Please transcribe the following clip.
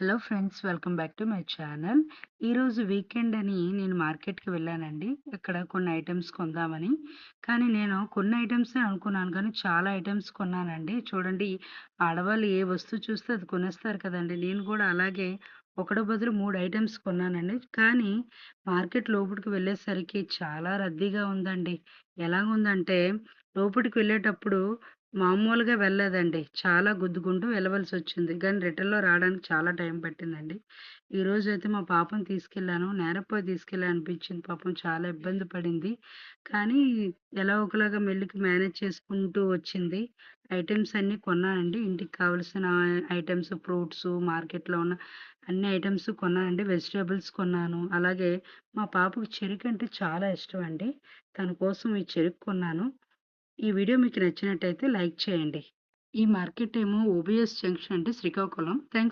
Hello friends, welcome back to my channel. ఈరోజు weekend అని నేను మార్కెట్‌కి వెళ్ళానండి. ఇక్కడ కొన్ని ఐటెమ్స్ కొందామని. కానీ నేను కొన్ని ఐటెమ్సే అనుకున్నాను కానీ చాలా ఐటెమ్స్ కొన్నానండి. చూడండి, ఆడవాళ్ళు ఏ వస్తువు చూస్తే అది కొనేస్తారు కదండీ! నేను కూడా అలాగే ఒకటి బదులు 3 ఐటెమ్స్ కొన్నానండి. కానీ మార్కెట్ లోపటికి వెళ్ళేసరికి చాలా రద్దీగా ఉందండి. ఎలాగుందంటే లోపటికి వెళ్ళేటప్పుడు మామూలుగా వెళ్ళలేదండి. చాలా గుద్దుకుంటూ వెళ్ళవలసొచ్చింది. కానీ రిటర్న్‌లో రావడానికి చాలా టైం పట్టిందండి. ఈరోజైతే మా పాపని తీసుకెళ్ళాను. నేరపోయి తీసుకెళ్ళా అనిపించింది. పాపం చాలా ఇబ్బంది పడింది. కానీ ఎలా ఒకలాగా మెల్లిగా మేనేజ్ చేసుకుంటూ వచ్చింది. ఐటెమ్స్ అన్నీ కొన్నానండి. ఇంటికి కావాల్సిన ఐటెమ్స్, ఫ్రూట్సు, మార్కెట్‌లో ఉన్న అన్ని ఐటెమ్స్ కొన్నానండి. వెజిటబుల్స్ కొన్నాను. అలాగే మా పాపకి చెరుకంటే చాలా ఇష్టమండి. తన కోసం ఈ చెరుకు కొన్నాను. ఈ వీడియో మీకు నచ్చినట్టయితే లైక్ చేయండి. ఈ మార్కెట్ ఏమో ఓబీఎస్ జంక్షన్ అండి, శ్రీకాకుళం. థాంక్స్.